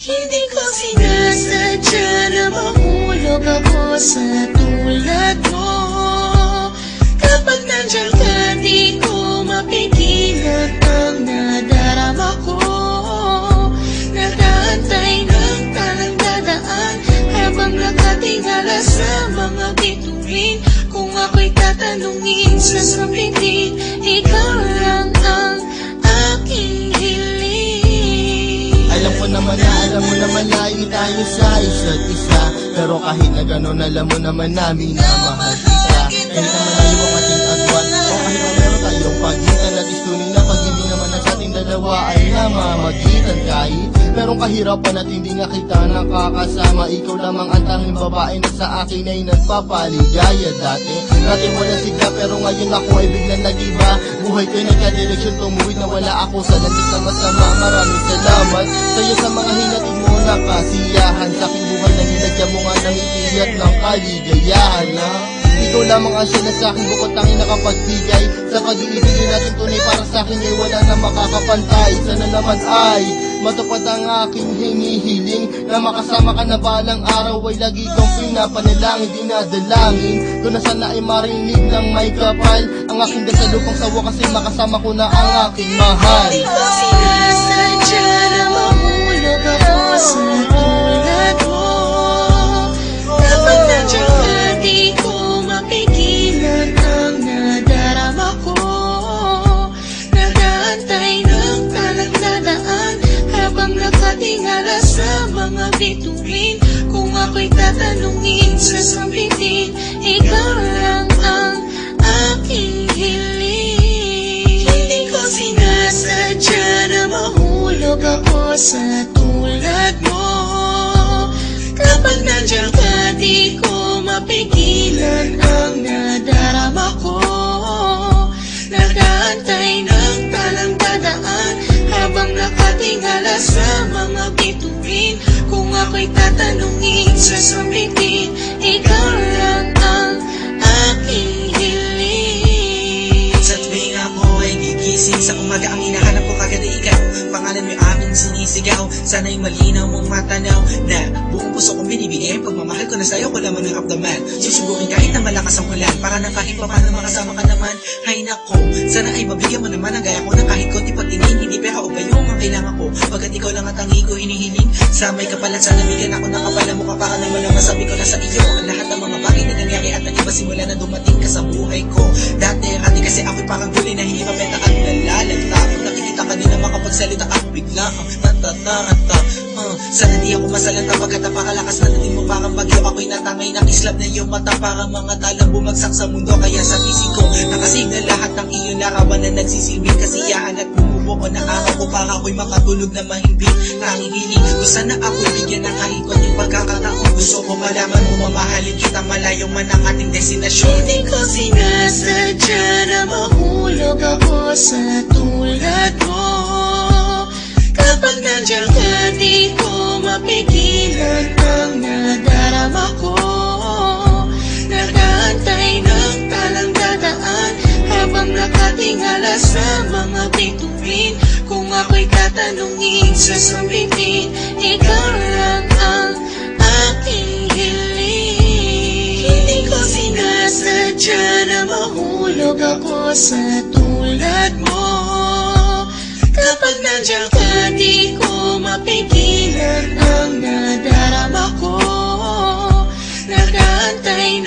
Hindi ko sinasadya na mahulog ako sa tulad mo. Kapag nandiyan ka, di ko mapigilan ang nadarama ko. Nag-aantay ng talang dadaan habang nakatingala sa mga bituin. Kung ako'y tatanungin sa sambitin, ikaw lang ang aking hiling. Alam mo naman na hindi tayo sa isa't isa. Pero kahit na gano'n, alam mo naman namin na mahal kita. Kahit na malayo ang ating agwan, o kahit na meron tayong pagitan, at istunin na pag hindi naman na sa ating dalawa ay namamagitan. Kahit merong kahirapan at hindi nga kita nakakasama, ikaw lamang ang tanging babae na sa akin ay nagpapaligaya. Dati walang sigla, pero ngayon ako ay biglang nag-iba. Buhay ko'y nagka-direksyon, tumuwid na wala ako sa landas na masama. Maraming salamat sa'yo sa mga hinatid mo na kasiyahan sa aking buhay na nilagyan mo nga ng ngiti at ng kaligayahan. Ikaw lamang ang siya na sa akin bukod tanging nakapagbigay. Sa pag-iibigin natin tunay para sa akin ay wala na makakapantay. Sana naman ay matupad ang aking hinihiling, na makasama ka na balang araw ay lagi kong pinapanalangin, dinadalangin ko na sana ay marinig ng may kapal ang aking dasal upang sa wakas ay makasama ko na ang aking mahal. Hindi ko sinasadya na mahulog ako sa tulad mo. Kapag nandiyan ka, di ko mapigilan ang nadarama ko. Nag-aantay ng talang dadaan habang nakatingala sa mga bituin. Kung ako'y tatanungin sa sambitin, ikaw lang ang aking hiling. Hindi ko sinasadya na mahulog ako sa tulad mo. Kapag nandiyan ka, di ko mapigilan ang nadarama ko. Nag-aantay ng talang dadaan habang nakatingala sa mga bituin. Kung ako'y tatanungin sa sambitin, ikaw lang ang aking hiling. Sa tuwing ako ay gigising sa umaga, ang hinahanap ko kagad ay ikaw. Pangalan mo yung aming sinisigaw, sana'y malinaw mong matanaw na buong puso kong binibigay. Pagmamahal ko na sa'yo, ko lamang naramdaman. Susubukin kahit na malakas ang ulan, para na kahit pa paano makasama ka naman. Hay nako, sana ay mabigyan mo naman ang gaya ko na kahit konti pagtingin, hindi pera o bayo ang kailangan ko. Pagkat ikaw lang ang tangi ko hinihiling, sa may kapalat sana bigyan ako ng kapala mo. Para naman ang masabi ko na sa iyo ang lahat ng mga bagay na nangyari at nag-iba simula na dumating ka sa buhay ko. Dati kasi ako'y parang gulay na hirap at nakalalagta. Kung nakikita ka din na makapagsalita ako bigla ang natatarata. Sana di ako masalanta pagkat napakalakas na dating mo parang bagyo. Ako'y natangay ng islap na iyong mata, parang mga talang bumagsak sa mundo. Kaya sa pisiko nakasignal lahat ng iyong larawan na nagsisilbing kasiyahan at bumubo ko na araw ko para ako'y makatulog na mahimbing. Nangingiling ko sana ako'y bigyan ng kahit konting pagkakataon. Gusto ko malaman mo mamahalin kita malayong man ang ating destinasyon. Hindi ko sinasadya na mahulog ako sa tulad mo. Kapag nandiyan ka, di ko mapigilan ang nadarama ko. Nag-aantay ng talang dadaan habang nakatingala sa mga bituin. Kung ako'y tatanungin sa sambitin, ikaw lang ang aking hiling. Hindi ko sinasadya na mahulog ako sa tulad mo. Kapag nandiyan ka, di ko mapigilan ang nadarama ko. Nag-aantay